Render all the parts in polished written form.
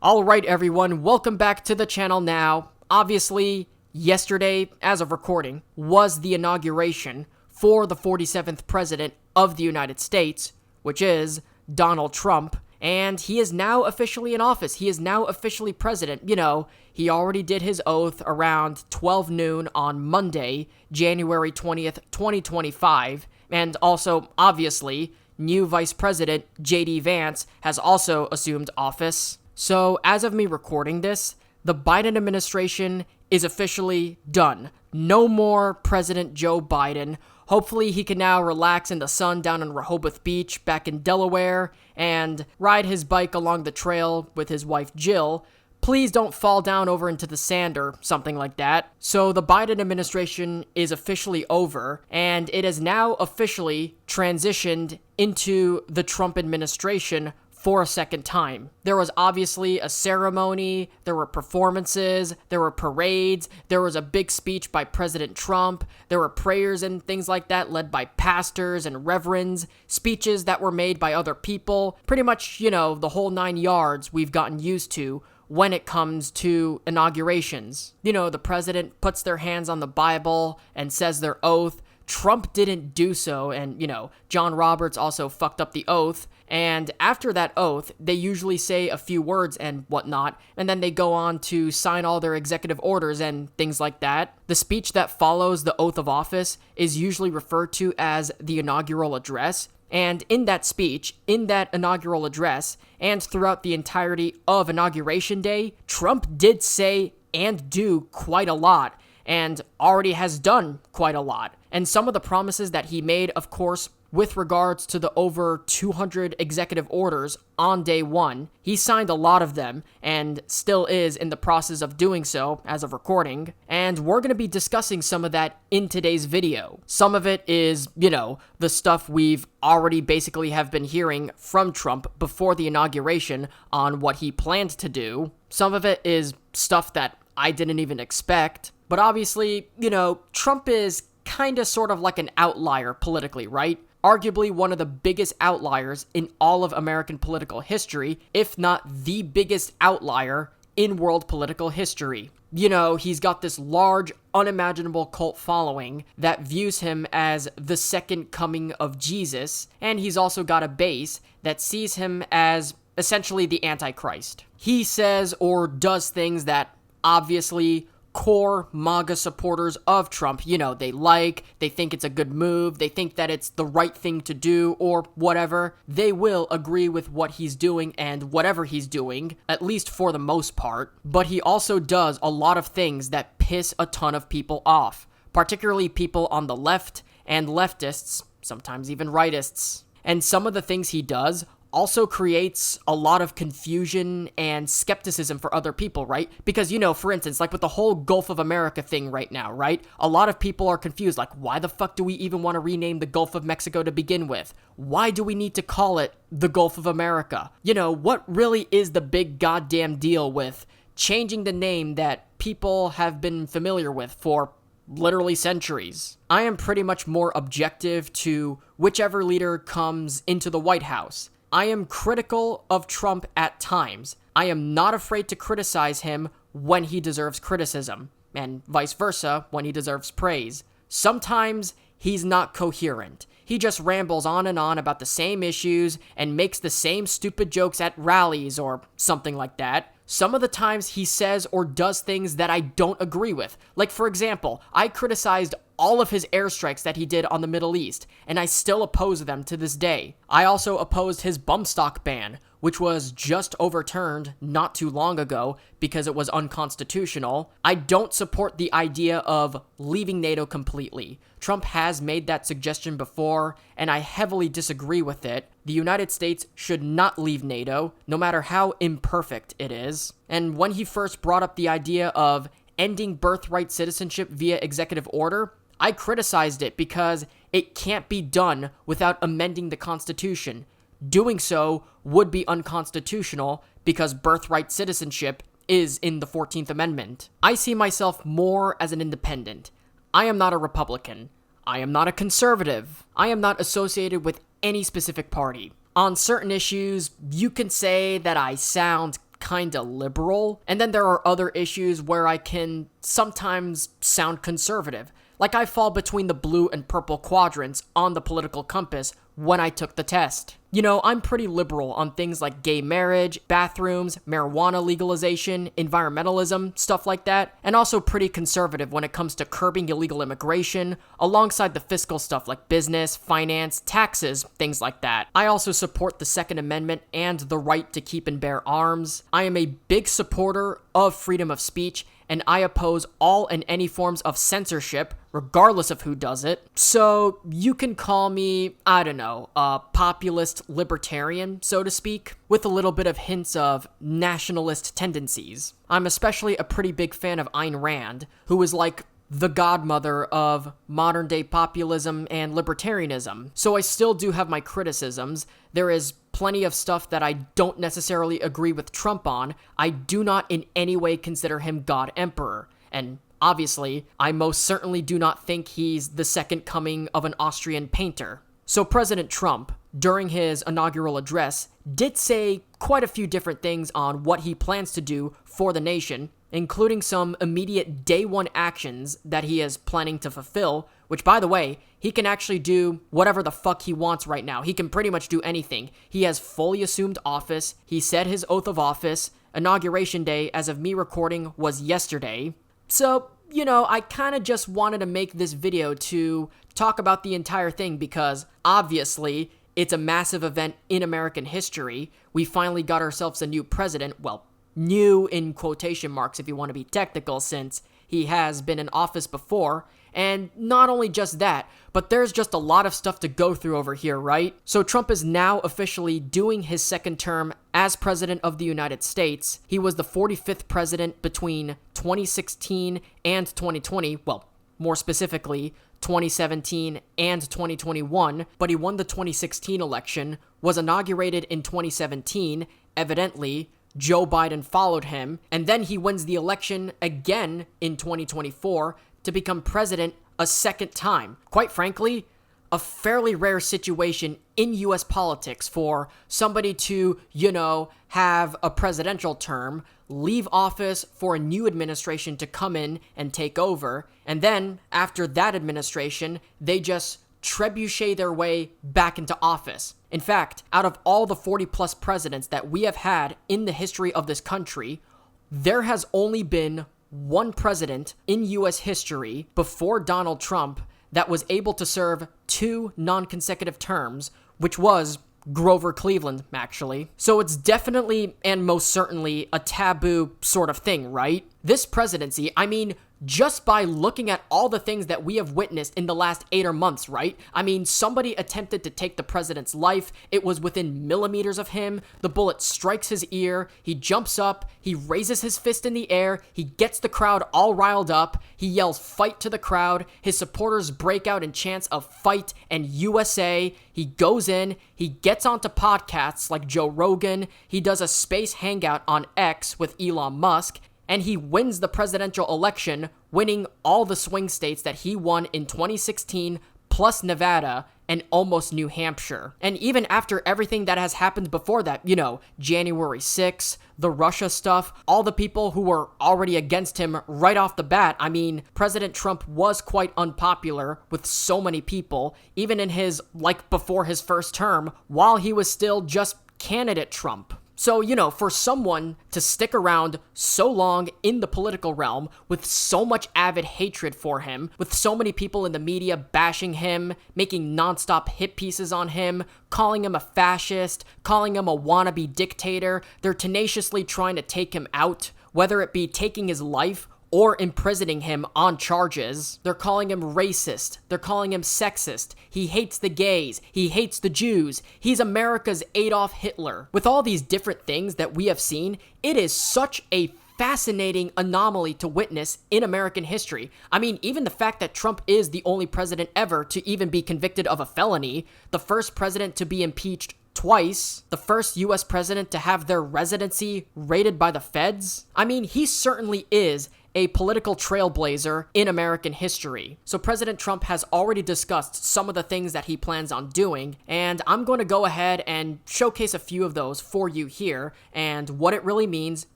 Alright everyone, welcome back to the channel now. Obviously, yesterday, as of recording, was the inauguration for the 47th President of the United States, which is Donald Trump, and he is now officially in office. He is now officially president. You know, he already did his oath around 12 noon on Monday, January 20th, 2025, and also, obviously, new Vice President J.D. Vance has also assumed office. So, as of me recording this, the Biden administration is officially done. No more President Joe Biden. Hopefully he can now relax in the sun down in Rehoboth Beach back in Delaware and ride his bike along the trail with his wife Jill. Please don't fall down over into the sand or something like that. So the Biden administration is officially over, and it has now officially transitioned into the Trump administration for a second time. There was obviously a ceremony, there were performances, there were parades, there was a big speech by President Trump, there were prayers and things like that led by pastors and reverends, speeches that were made by other people, pretty much, you know, the whole 9 yards we've gotten used to when it comes to inaugurations. You know, the president puts their hands on the Bible and says their oath. Trump didn't do so, and, you know, John Roberts also fucked up the oath, and after that oath, they usually say a few words and whatnot, and then they go on to sign all their executive orders and things like that. The speech that follows the oath of office is usually referred to as the inaugural address, and in that speech, in that inaugural address, and throughout the entirety of Inauguration Day, Trump did say and do quite a lot, and already has done quite a lot. And some of the promises that he made, of course, with regards to the over 200 executive orders on day one, he signed a lot of them and still is in the process of doing so as of recording. And we're going to be discussing some of that in today's video. Some of it is, you know, the stuff we've already basically have been hearing from Trump before the inauguration on what he planned to do. Some of it is stuff that I didn't even expect. But obviously, you know, Trump is kinda sort of like an outlier politically, right? Arguably one of the biggest outliers in all of American political history, if not the biggest outlier in world political history. You know, he's got this large, unimaginable cult following that views him as the second coming of Jesus, and he's also got a base that sees him as essentially the Antichrist. He says or does things that obviously core MAGA supporters of Trump, you know, they think it's a good move, they think that it's the right thing to do, or whatever. They will agree with what he's doing and whatever he's doing, at least for the most part. But he also does a lot of things that piss a ton of people off, particularly people on the left and leftists, sometimes even rightists. And some of the things he does also creates a lot of confusion and skepticism for other people, right? Because, you know, for instance, like with the whole Gulf of America thing right now, right? A lot of people are confused, like, why the fuck do we even want to rename the Gulf of Mexico to begin with? Why do we need to call it the Gulf of America? You know, what really is the big goddamn deal with changing the name that people have been familiar with for literally centuries? I am pretty much more objective to whichever leader comes into the White House. I am critical of Trump at times. I am not afraid to criticize him when he deserves criticism, and vice versa when he deserves praise. Sometimes he's not coherent. He just rambles on and on about the same issues and makes the same stupid jokes at rallies or something like that. Some of the times he says or does things that I don't agree with. Like, for example, I criticized all of his airstrikes that he did on the Middle East, and I still oppose them to this day. I also opposed his bump stock ban, which was just overturned not too long ago because it was unconstitutional. I don't support the idea of leaving NATO completely. Trump has made that suggestion before, and I heavily disagree with it. The United States should not leave NATO, no matter how imperfect it is. And when he first brought up the idea of ending birthright citizenship via executive order, I criticized it because it can't be done without amending the Constitution. Doing so would be unconstitutional because birthright citizenship is in the 14th Amendment. I see myself more as an independent. I am not a Republican. I am not a conservative. I am not associated with any specific party. On certain issues, you can say that I sound kinda liberal. And then there are other issues where I can sometimes sound conservative. Like I fall between the blue and purple quadrants on the political compass when I took the test. You know, I'm pretty liberal on things like gay marriage, bathrooms, marijuana legalization, environmentalism, stuff like that, and also pretty conservative when it comes to curbing illegal immigration, alongside the fiscal stuff like business, finance, taxes, things like that. I also support the Second Amendment and the right to keep and bear arms. I am a big supporter of freedom of speech, and I oppose all and any forms of censorship, regardless of who does it. So you can call me, I don't know, a populist libertarian, so to speak, with a little bit of hints of nationalist tendencies. I'm especially a pretty big fan of Ayn Rand, who is like the godmother of modern-day populism and libertarianism. So I still do have my criticisms. There is plenty of stuff that I don't necessarily agree with Trump on. I do not in any way consider him God Emperor. And obviously, I most certainly do not think he's the second coming of an Austrian painter. So President Trump, during his inaugural address, did say quite a few different things on what he plans to do for the nation, including some immediate day one actions that he is planning to fulfill, which, by the way, he can actually do whatever the fuck he wants right now. He can pretty much do anything. He has fully assumed office. He said his oath of office. Inauguration day, as of me recording, was yesterday. So, you know, I kind of just wanted to make this video to talk about the entire thing because, obviously, it's a massive event in American history. We finally got ourselves a new president. Well, new in quotation marks if you want to be technical, since he has been in office before. And not only just that, but there's just a lot of stuff to go through over here, right? So Trump is now officially doing his second term as president of the United States. He was the 45th president between 2016 and 2020. Well, more specifically, 2017 and 2021, but he won the 2016 election, was inaugurated in 2017, evidently. Joe Biden followed him, and then he wins the election again in 2024 to become president a second time. Quite frankly, a fairly rare situation in US politics for somebody to, you know, have a presidential term, leave office for a new administration to come in and take over, and then, after that administration, they just trebuchet their way back into office. In fact, out of all the 40-plus presidents that we have had in the history of this country, there has only been one president in U.S. history before Donald Trump that was able to serve 2 non-consecutive terms, which was Grover Cleveland, actually. So it's definitely and most certainly a taboo sort of thing, right? This presidency, I mean, just by looking at all the things that we have witnessed in the last 8 months, right? I mean, somebody attempted to take the president's life. It was within millimeters of him. The bullet strikes his ear. He jumps up. He raises his fist in the air. He gets the crowd all riled up. He yells fight to the crowd. His supporters break out in chants of fight and USA. He goes in. He gets onto podcasts like Joe Rogan. He does a space hangout on X with Elon Musk. And he wins the presidential election, winning all the swing states that he won in 2016, plus Nevada and almost New Hampshire. And even after everything that has happened before that, you know, January 6th, the Russia stuff, all the people who were already against him right off the bat, I mean, President Trump was quite unpopular with so many people, even in his, like, before his first term, while he was still just candidate Trump. So, you know, for someone to stick around so long in the political realm with so much avid hatred for him, with so many people in the media bashing him, making nonstop hit pieces on him, calling him a fascist, calling him a wannabe dictator, they're tenaciously trying to take him out, whether it be taking his life or imprisoning him on charges. They're calling him racist. They're calling him sexist. He hates the gays. He hates the Jews. He's America's Adolf Hitler. With all these different things that we have seen, it is such a fascinating anomaly to witness in American history. I mean, even the fact that Trump is the only president ever to even be convicted of a felony, the first president to be impeached twice, the first US president to have their residency raided by the feds. I mean, he certainly is a political trailblazer in American history. So President Trump has already discussed some of the things that he plans on doing, and I'm going to go ahead and showcase a few of those for you here and what it really means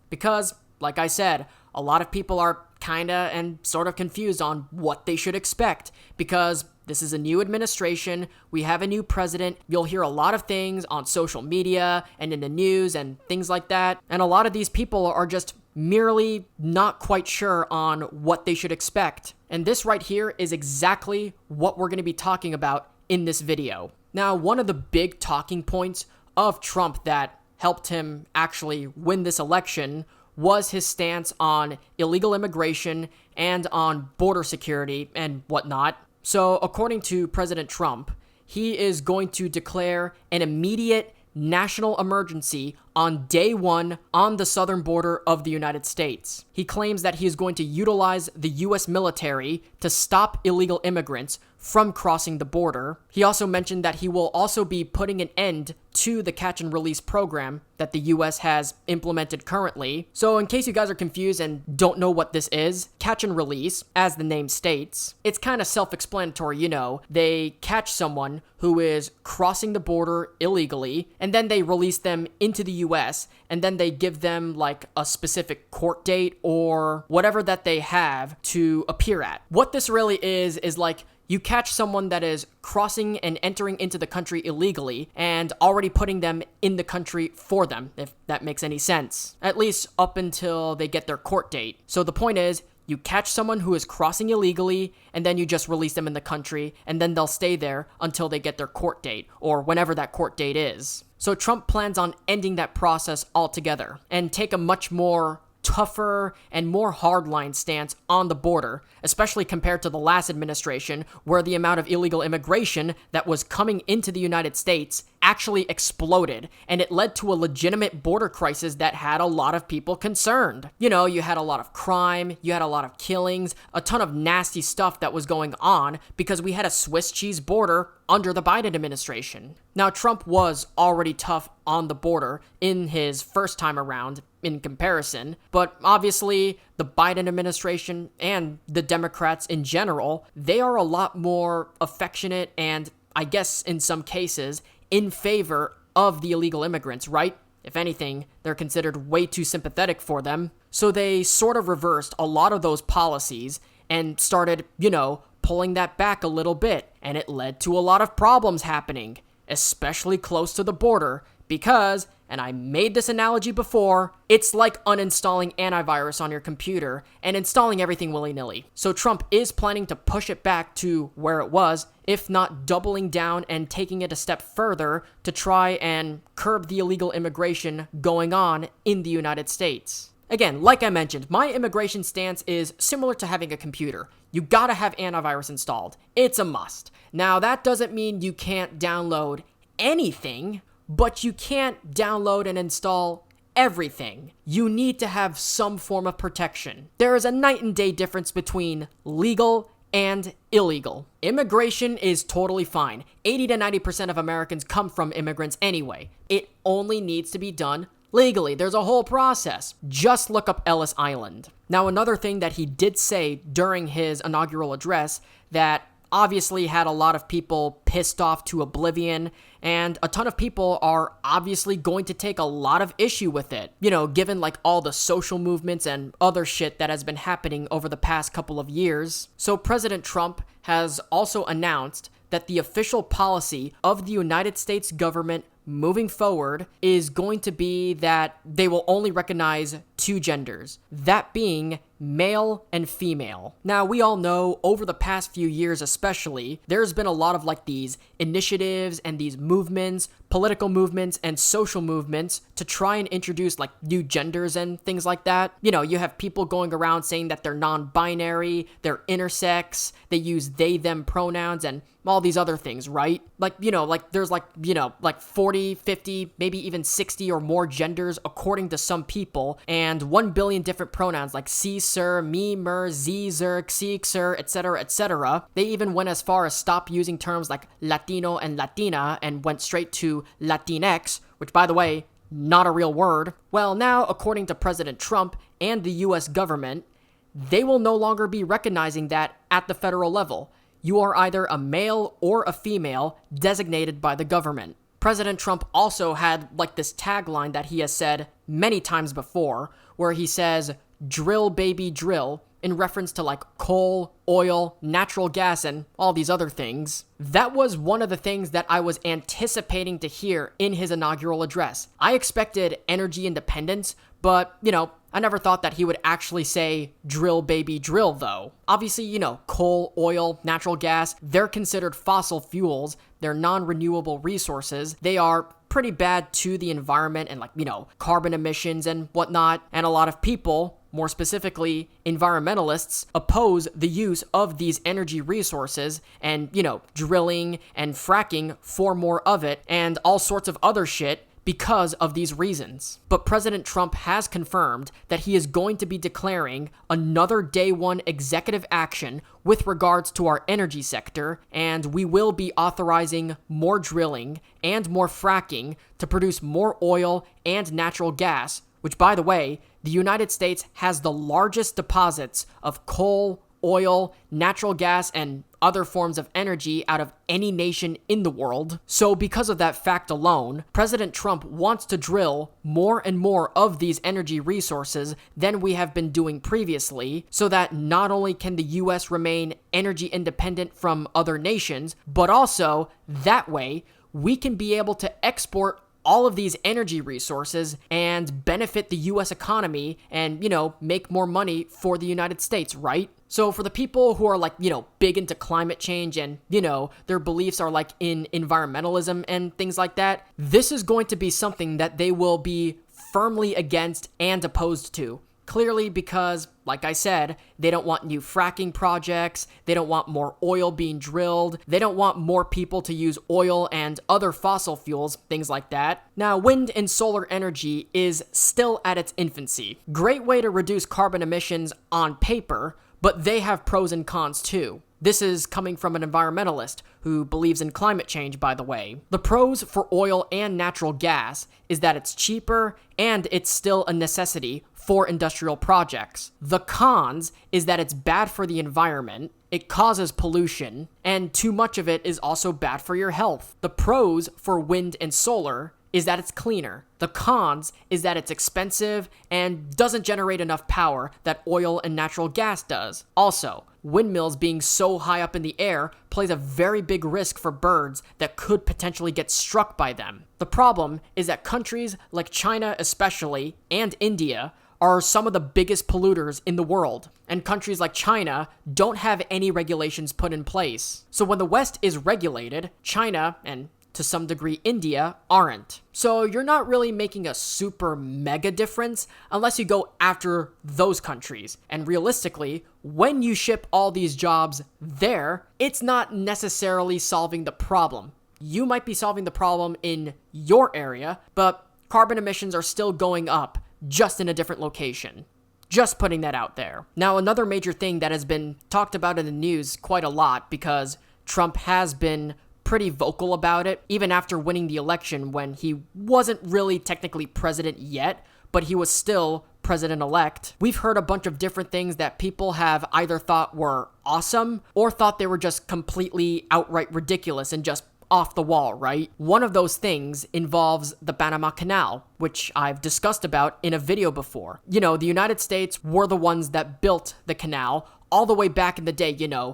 because, like I said, a lot of people are kinda and sort of confused on what they should expect because this is a new administration, we have a new president, you'll hear a lot of things on social media and in the news and things like that, and a lot of these people are just merely not quite sure on what they should expect. And this right here is exactly what we're going to be talking about in this video. Now, one of the big talking points of Trump that helped him actually win this election was his stance on illegal immigration and on border security and whatnot. So, according to President Trump, he is going to declare an immediate national emergency on day one on the southern border of the United States. He claims that he is going to utilize the U.S. military to stop illegal immigrants from crossing the border. He also mentioned that he will also be putting an end to the catch and release program that the U.S. has implemented currently. So in case you guys are confused and don't know what this is, catch and release, as the name states, it's kind of self-explanatory, you know. They catch someone who is crossing the border illegally, and then they release them into the U.S., and then they give them like a specific court date or whatever that they have to appear at. What this really is like, you catch someone that is crossing and entering into the country illegally and already putting them in the country for them, if that makes any sense. At least up until they get their court date. So the point is, you catch someone who is crossing illegally, and then you just release them in the country, and then they'll stay there until they get their court date, or whenever that court date is. So Trump plans on ending that process altogether, and take a much more tougher and more hardline stance on the border, especially compared to the last administration, where the amount of illegal immigration that was coming into the United States actually exploded, and it led to a legitimate border crisis that had a lot of people concerned. You know, you had a lot of crime, you had a lot of killings, a ton of nasty stuff that was going on because we had a Swiss cheese border under the Biden administration. Now, Trump was already tough on the border in his first time around in comparison, but obviously the Biden administration and the Democrats in general, they are a lot more affectionate and, I guess in some cases, in favor of the illegal immigrants, right? If anything, they're considered way too sympathetic for them. So they sort of reversed a lot of those policies and started, you know, pulling that back a little bit. And it led to a lot of problems happening, especially close to the border, because, and I made this analogy before, it's like uninstalling antivirus on your computer and installing everything willy-nilly. So Trump is planning to push it back to where it was, if not doubling down and taking it a step further to try and curb the illegal immigration going on in the United States. Again, like I mentioned, my immigration stance is similar to having a computer. You gotta have antivirus installed. It's a must. Now, that doesn't mean you can't download anything, but you can't download and install everything. You need to have some form of protection. There is a night and day difference between legal and illegal. Immigration is totally fine. 80 to 90% of Americans come from immigrants anyway. It only needs to be done legally. There's a whole process. Just look up Ellis Island. Now, another thing that he did say during his inaugural address that obviously had a lot of people pissed off to oblivion, and a ton of people are obviously going to take a lot of issue with it, you know, given like all the social movements and other shit that has been happening over the past couple of years. So President Trump has also announced that the official policy of the United States government moving forward is going to be that they will only recognize two genders, that being male and female. Now, we all know over the past few years especially, there's been a lot of like these initiatives and these movements, political movements and social movements to try and introduce like new genders and things like that. You know, you have people going around saying that they're non-binary, they're intersex, they use they, them pronouns and all these other things, right? Like, you know, like there's like, you know, like 40, 50, maybe even 60 or more genders according to some people, and 1 billion different pronouns like she, sir, me, mer, ze, zer, xi, sir, etc., etc. They even went as far as stop using terms like Latino and Latina and went straight to Latinx, which, by the way, not a real word. Well, now, according to President Trump and the US government, they will no longer be recognizing that at the federal level. You are either a male or a female designated by the government. President Trump also had like this tagline that he has said many times before, where he says, "Drill, baby, drill," in reference to like coal, oil, natural gas, and all these other things. That was one of the things that I was anticipating to hear in his inaugural address. I expected energy independence, but, I never thought that he would actually say, "Drill, baby, drill," though. Obviously, coal, oil, natural gas, they're considered fossil fuels. They're non-renewable resources. They are pretty bad to the environment and carbon emissions and whatnot. And a lot of people, more specifically environmentalists, oppose the use of these energy resources and, drilling and fracking for more of it and all sorts of other shit because of these reasons. But President Trump has confirmed that he is going to be declaring another day one executive action with regards to our energy sector, and we will be authorizing more drilling and more fracking to produce more oil and natural gas, which, by the way, the United States has the largest deposits of coal, oil, natural gas, and other forms of energy out of any nation in the world. So because of that fact alone, President Trump wants to drill more and more of these energy resources than we have been doing previously, so that not only can the US remain energy independent from other nations, but also that way we can be able to export all of these energy resources and benefit the US economy and, make more money for the United States, right? So for the people who are big into climate change and, their beliefs are in environmentalism and things like that, this is going to be something that they will be firmly against and opposed to. Clearly because, like I said, they don't want new fracking projects, they don't want more oil being drilled, they don't want more people to use oil and other fossil fuels, things like that. Now, wind and solar energy is still at its infancy. Great way to reduce carbon emissions on paper, but they have pros and cons too. This is coming from an environmentalist who believes in climate change, by the way. The pros for oil and natural gas is that it's cheaper and it's still a necessity for industrial projects. The cons is that it's bad for the environment, it causes pollution, and too much of it is also bad for your health. The pros for wind and solar is that it's cleaner. The cons is that it's expensive and doesn't generate enough power that oil and natural gas does. Also, windmills being so high up in the air plays a very big risk for birds that could potentially get struck by them. The problem is that countries like China especially, and India, are some of the biggest polluters in the world, and countries like China don't have any regulations put in place. So when the West is regulated, China, and to some degree India, aren't. So you're not really making a super mega difference unless you go after those countries. And realistically, when you ship all these jobs there, it's not necessarily solving the problem. You might be solving the problem in your area, but carbon emissions are still going up, just in a different location. Just putting that out there. Now, another major thing that has been talked about in the news quite a lot, because Trump has been pretty vocal about it, even after winning the election when he wasn't really technically president yet, but he was still president-elect. We've heard a bunch of different things that people have either thought were awesome or thought they were just completely outright ridiculous and just off the wall, right? One of those things involves the Panama Canal, which I've discussed about in a video before. The United States were the ones that built the canal all the way back in the day.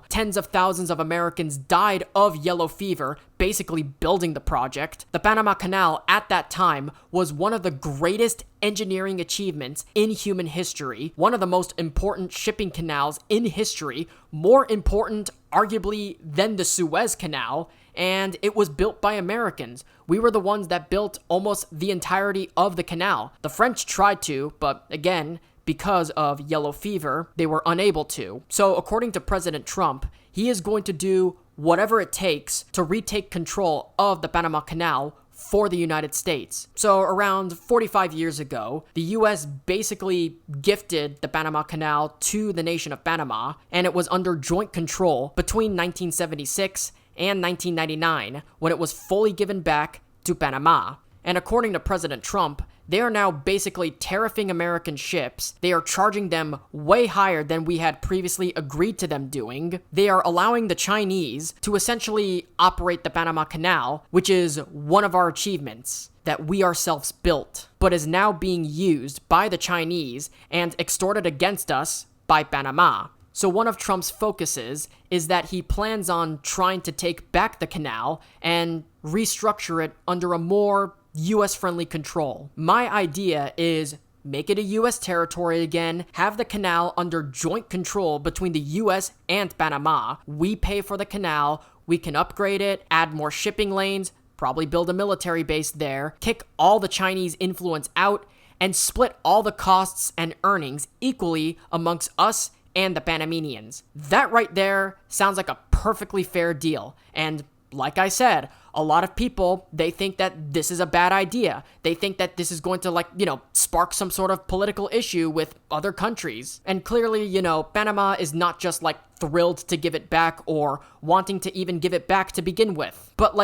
Tens of thousands of Americans died of yellow fever, basically building the project. The Panama Canal at that time was one of the greatest engineering achievements in human history, one of the most important shipping canals in history, more important arguably than the Suez Canal, and it was built by Americans. We were the ones that built almost the entirety of the canal. The French tried to, but again, because of yellow fever, they were unable to. So according to President Trump, he is going to do whatever it takes to retake control of the Panama Canal for the United States. So around 45 years ago, the US basically gifted the Panama Canal to the nation of Panama, and it was under joint control between 1976 and 1999 when it was fully given back to Panama. And according to President Trump, they are now basically tariffing American ships. They are charging them way higher than we had previously agreed to them doing. They are allowing the Chinese to essentially operate the Panama Canal, which is one of our achievements that we ourselves built, but is now being used by the Chinese and extorted against us by Panama. So one of Trump's focuses is that he plans on trying to take back the canal and restructure it under a more US-friendly control. My idea is make it a US territory again, have the canal under joint control between the US and Panama. We pay for the canal, we can upgrade it, add more shipping lanes, probably build a military base there, kick all the Chinese influence out, and split all the costs and earnings equally amongst us and the Panamanians. That right there sounds like a perfectly fair deal. And like I said, a lot of people, they think that this is a bad idea. They think that this is going to, spark some sort of political issue with other countries. And clearly, Panama is not just, thrilled to give it back or wanting to even give it back to begin with. But,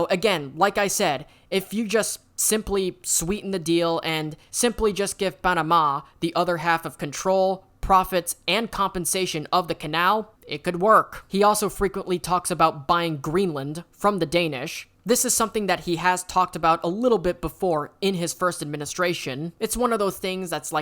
again, like I said, if you just simply sweeten the deal and simply just give Panama the other half of control, profits, and compensation of the canal, it could work. He also frequently talks about buying Greenland from the Danish. This is something that he has talked about a little bit before in his first administration. It's one of those things that's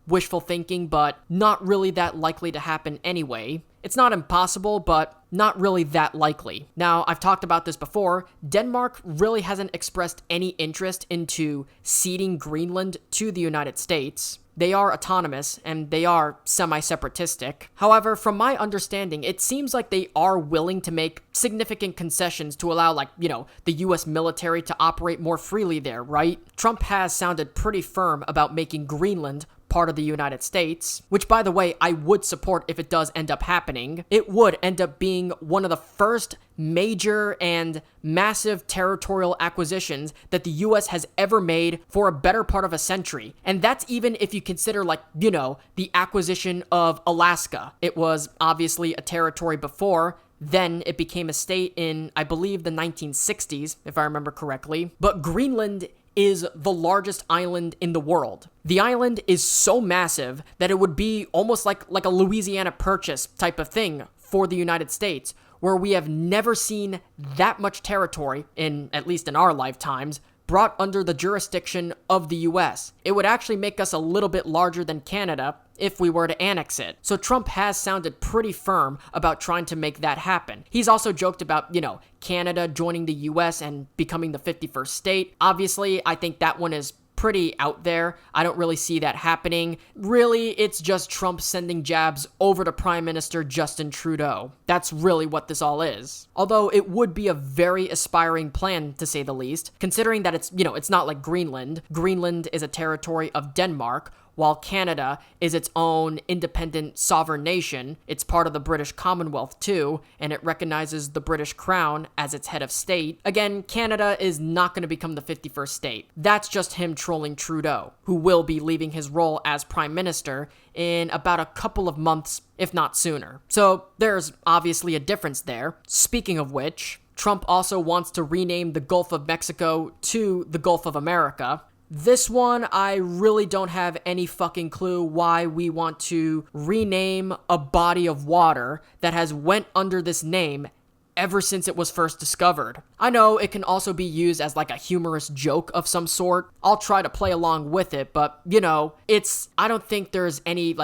wishful thinking, but not really that likely to happen anyway. It's not impossible, but not really that likely. Now, I've talked about this before. Denmark really hasn't expressed any interest into ceding Greenland to the United States. They are autonomous, and they are semi-separatistic. However, from my understanding, it seems like they are willing to make significant concessions to allow, the US military to operate more freely there, right? Trump has sounded pretty firm about making Greenland part of the United States, which, by the way, I would support if it does end up happening. It would end up being one of the first major and massive territorial acquisitions that the US has ever made for a better part of a century. And that's even if you consider, the acquisition of Alaska. It was obviously a territory before. Then it became a state in, I believe, the 1960s, if I remember correctly. But Greenland is the largest island in the world. The island is so massive that it would be almost like a Louisiana Purchase type of thing for the United States, where we have never seen that much territory, at least in our lifetimes, brought under the jurisdiction of the US. It would actually make us a little bit larger than Canada if we were to annex it. So Trump has sounded pretty firm about trying to make that happen. He's also joked about, Canada joining the US and becoming the 51st state. Obviously, I think that one is pretty out there. I don't really see that happening. Really, it's just Trump sending jabs over to Prime Minister Justin Trudeau. That's really what this all is. Although it would be a very aspiring plan, to say the least, considering that it's not like Greenland. Greenland is a territory of Denmark, while Canada is its own independent sovereign nation. It's part of the British Commonwealth too, and it recognizes the British Crown as its head of state. Again, Canada is not going to become the 51st state. That's just him trolling Trudeau, who will be leaving his role as Prime Minister in about a couple of months, if not sooner. So there's obviously a difference there. Speaking of which, Trump also wants to rename the Gulf of Mexico to the Gulf of America. This one, I really don't have any fucking clue why we want to rename a body of water that has went under this name ever since it was first discovered. I know it can also be used as a humorous joke of some sort. I'll try to play along with it, but, I don't think there's any,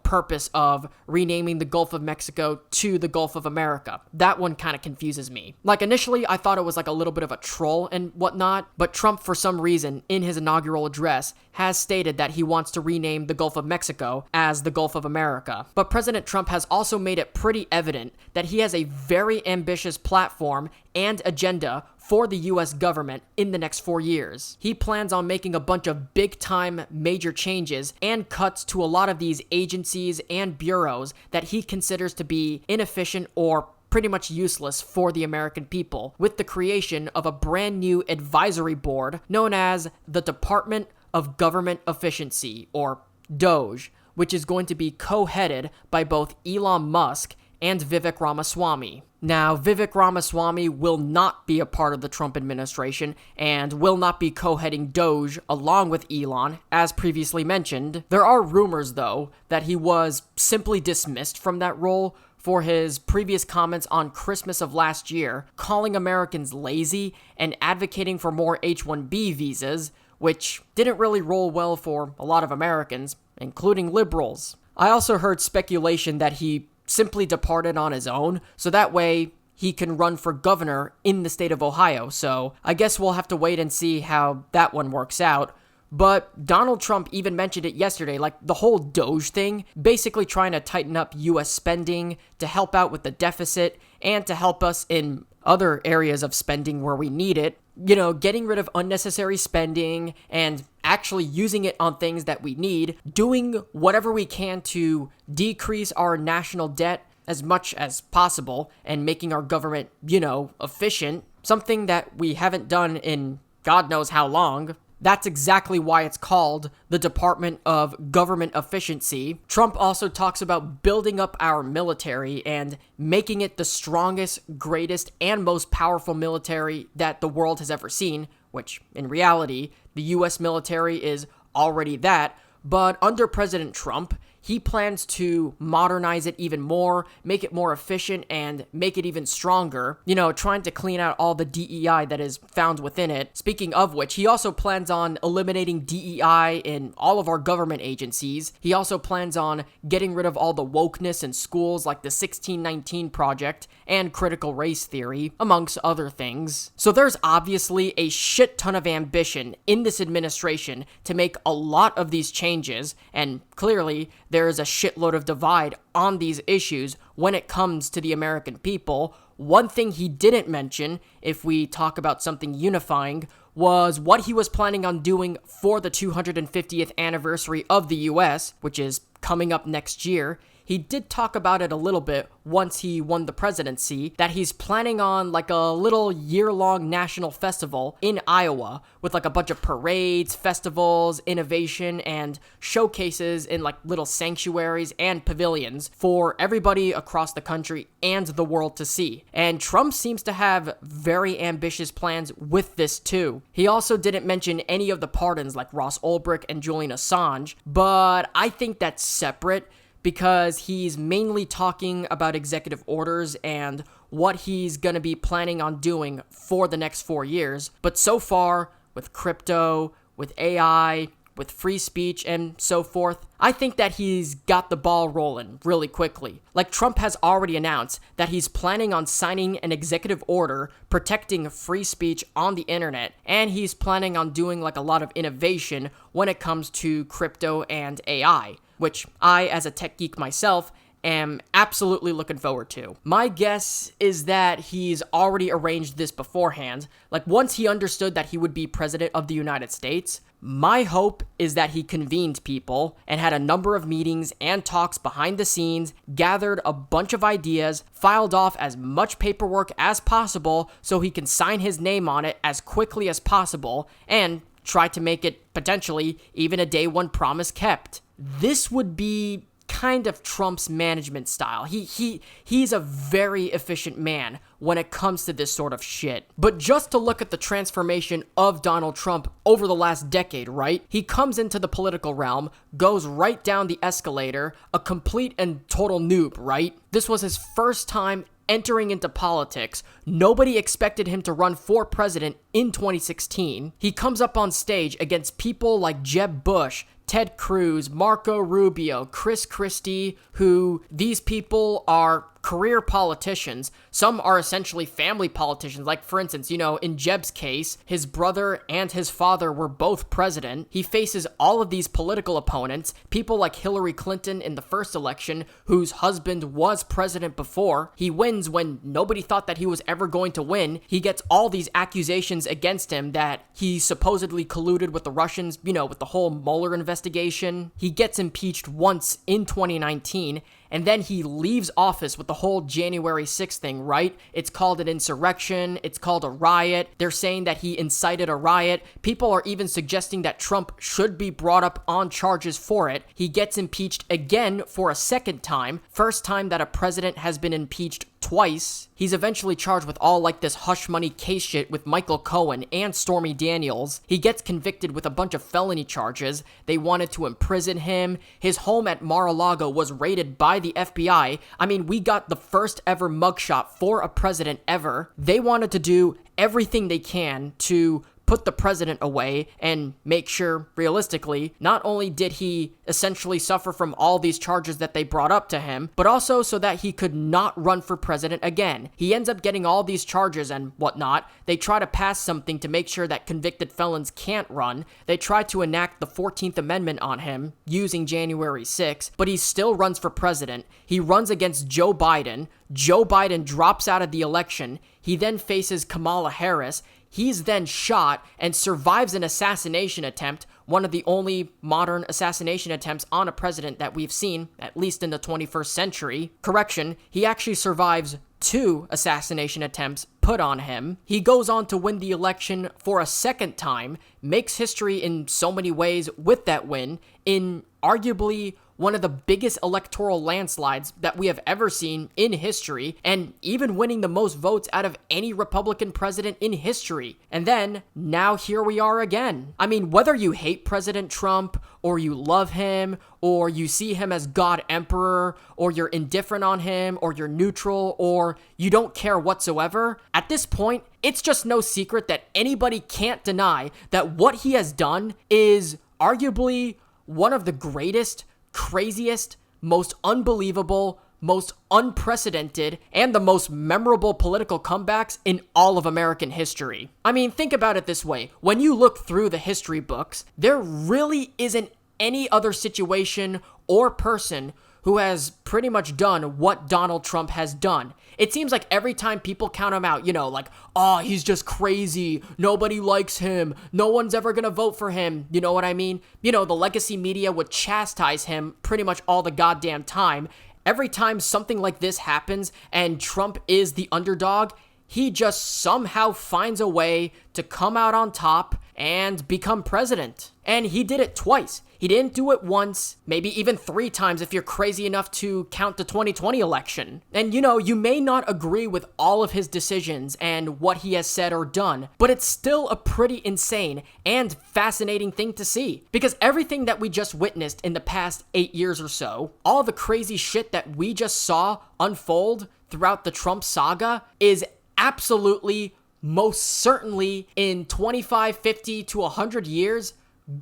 purpose of renaming the Gulf of Mexico to the Gulf of America. That one kind of confuses me. Initially, I thought it was a little bit of a troll and whatnot, but Trump, for some reason, in his inaugural address, has stated that he wants to rename the Gulf of Mexico as the Gulf of America. But President Trump has also made it pretty evident that he has a very ambitious platform and agenda for the US government in the next 4 years. He plans on making a bunch of big-time major changes and cuts to a lot of these agencies and bureaus that he considers to be inefficient or pretty much useless for the American people, with the creation of a brand new advisory board known as the Department of Government Efficiency, or DOGE, which is going to be co-headed by both Elon Musk and Vivek Ramaswamy. Now, Vivek Ramaswamy will not be a part of the Trump administration and will not be co-heading DOGE along with Elon, as previously mentioned. There are rumors, though, that he was simply dismissed from that role for his previous comments on Christmas of last year, calling Americans lazy and advocating for more H-1B visas, which didn't really roll well for a lot of Americans, including liberals. I also heard speculation that he simply departed on his own, so that way he can run for governor in the state of Ohio, so I guess we'll have to wait and see how that one works out. But Donald Trump even mentioned it yesterday, like the whole DOGE thing, basically trying to tighten up US spending to help out with the deficit and to help us in other areas of spending where we need it. You know, getting rid of unnecessary spending and actually using it on things that we need, doing whatever we can to decrease our national debt as much as possible and making our government, efficient, something that we haven't done in God knows how long. That's exactly why it's called the Department of Government Efficiency. Trump also talks about building up our military and making it the strongest, greatest, and most powerful military that the world has ever seen, which, in reality, the US military is already that. But under President Trump, he plans to modernize it even more, make it more efficient, and make it even stronger, trying to clean out all the DEI that is found within it. Speaking of which, he also plans on eliminating DEI in all of our government agencies. He also plans on getting rid of all the wokeness in schools like the 1619 Project and critical race theory, amongst other things. So there's obviously a shit ton of ambition in this administration to make a lot of these changes, and clearly, there is a shitload of divide on these issues when it comes to the American people. One thing he didn't mention, if we talk about something unifying, was what he was planning on doing for the 250th anniversary of the US, which is coming up next year. He did talk about it a little bit once he won the presidency, that he's planning on like a little year-long national festival in Iowa with like a bunch of parades, festivals, innovation, and showcases in like little sanctuaries and pavilions for everybody across the country and the world to see. And Trump seems to have very ambitious plans with this too. He also didn't mention any of the pardons like Ross Ulbricht and Julian Assange, but I think that's separate, because he's mainly talking about executive orders and what he's going to be planning on doing for the next 4 years. But so far, with crypto, with AI, with free speech, and so forth, I think that he's got the ball rolling really quickly. Like, Trump has already announced that he's planning on signing an executive order protecting free speech on the internet, and he's planning on doing like a lot of innovation when it comes to crypto and AI, which I, as a tech geek myself, am absolutely looking forward to. My guess is that he's already arranged this beforehand. Like, once he understood that he would be president of the United States, my hope is that he convened people and had a number of meetings and talks behind the scenes, gathered a bunch of ideas, filed off as much paperwork as possible so he can sign his name on it as quickly as possible, and try to make it potentially even a day one promise kept. This would be kind of Trump's management style. He's a very efficient man when it comes to this sort of shit. But just to look at the transformation of Donald Trump over the last decade, right? He comes into the political realm, goes right down the escalator, a complete and total noob, right? This was his first time entering into politics. Nobody expected him to run for president in 2016. He comes up on stage against people like Jeb Bush, Ted Cruz, Marco Rubio, Chris Christie, who these people are career politicians. Some are essentially family politicians. Like, for instance, in Jeb's case, his brother and his father were both president. He faces all of these political opponents, people like Hillary Clinton in the first election, whose husband was president before. He wins when nobody thought that he was ever going to win. He gets all these accusations against him that he supposedly colluded with the Russians, with the whole Mueller investigation. He gets impeached once in 2019, and then he leaves office with the whole January 6th thing, right? It's called an insurrection. It's called a riot. They're saying that he incited a riot. People are even suggesting that Trump should be brought up on charges for it. He gets impeached again for a second time. First time that a president has been impeached twice. He's eventually charged with all like this hush money case shit with Michael Cohen and Stormy Daniels. He gets convicted with a bunch of felony charges. They wanted to imprison him. His home at Mar-a-Lago was raided by the FBI. I mean, we got the first ever mugshot for a president ever. They wanted to do everything they can to put the president away and make sure, realistically, not only did he essentially suffer from all these charges that they brought up to him, but also so that he could not run for president again. He ends up getting all these charges and whatnot. They try to pass something to make sure that convicted felons can't run. They try to enact the 14th Amendment on him using January 6th, but he still runs for president. He runs against Joe Biden. Joe Biden drops out of the election. He then faces Kamala Harris. He's then shot and survives an assassination attempt, one of the only modern assassination attempts on a president that we've seen, at least in the 21st century. Correction, he actually survives 2 assassination attempts put on him. He goes on to win the election for a second time, makes history in so many ways with that win, in arguably one of the biggest electoral landslides that we have ever seen in history, and even winning the most votes out of any Republican president in history. And then, now here we are again. I mean, whether you hate President Trump, or you love him, or you see him as God Emperor, or you're indifferent on him, or you're neutral, or you don't care whatsoever, at this point, it's just no secret that anybody can't deny that what he has done is arguably one of the greatest, craziest, most unbelievable, most unprecedented, and the most memorable political comebacks in all of American history. I mean, think about it this way. When you look through the history books, there really isn't any other situation or person who has pretty much done what Donald Trump has done. It seems like every time people count him out, like, oh, he's just crazy, nobody likes him, no one's ever gonna vote for him, you know what I mean? The legacy media would chastise him pretty much all the goddamn time. Every time something like this happens and Trump is the underdog, he just somehow finds a way to come out on top and become president. And he did it twice. He didn't do it once, maybe even 3 times if you're crazy enough to count the 2020 election. And you may not agree with all of his decisions and what he has said or done, but it's still a pretty insane and fascinating thing to see. Because everything that we just witnessed in the past 8 years or so, all the crazy shit that we just saw unfold throughout the Trump saga is absolutely, most certainly in 25, 50 to 100 years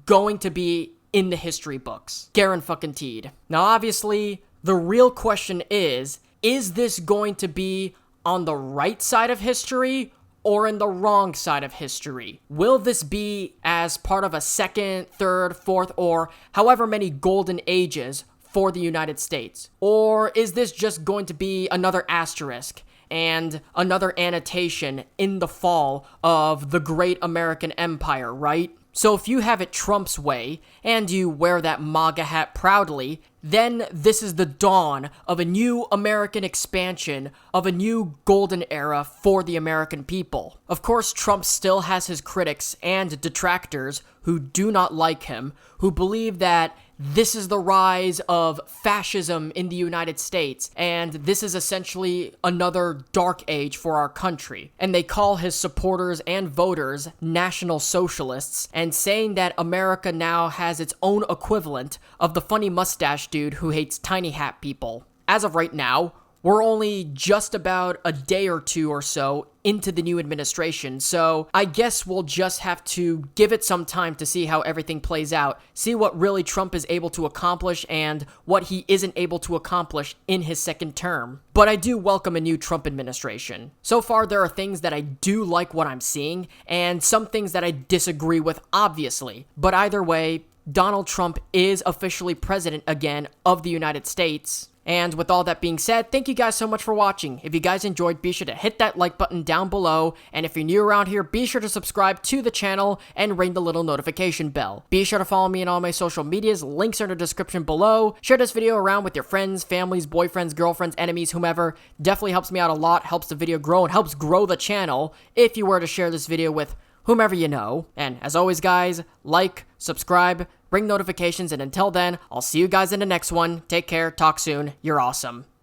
going to be in the history books. Guaranteed. Now, obviously, the real question is this going to be on the right side of history or in the wrong side of history? Will this be as part of a second, third, fourth, or however many golden ages for the United States? Or is this just going to be another asterisk and another annotation in the fall of the great American empire, right? So if you have it Trump's way, and you wear that MAGA hat proudly, then this is the dawn of a new American expansion, of a new golden era for the American people. Of course, Trump still has his critics and detractors who do not like him, who believe that this is the rise of fascism in the United States, and this is essentially another dark age for our country. And they call his supporters and voters National Socialists, and saying that America now has its own equivalent of the funny mustache dude who hates tiny hat people. As of right now, we're only just about a day or 2 or so into the new administration, so I guess we'll just have to give it some time to see how everything plays out, see what really Trump is able to accomplish and what he isn't able to accomplish in his second term. But I do welcome a new Trump administration. So far, there are things that I do like what I'm seeing, and some things that I disagree with, obviously. But either way, Donald Trump is officially president again of the United States. And with all that being said, thank you guys so much for watching. If you guys enjoyed, be sure to hit that like button down below. And if you're new around here, be sure to subscribe to the channel and ring the little notification bell. Be sure to follow me on all my social medias. Links are in the description below. Share this video around with your friends, families, boyfriends, girlfriends, enemies, whomever. Definitely helps me out a lot, helps the video grow, and helps grow the channel if you were to share this video with whomever you know. And as always, guys, like, subscribe, ring notifications, and until then, I'll see you guys in the next one. Take care, talk soon, you're awesome.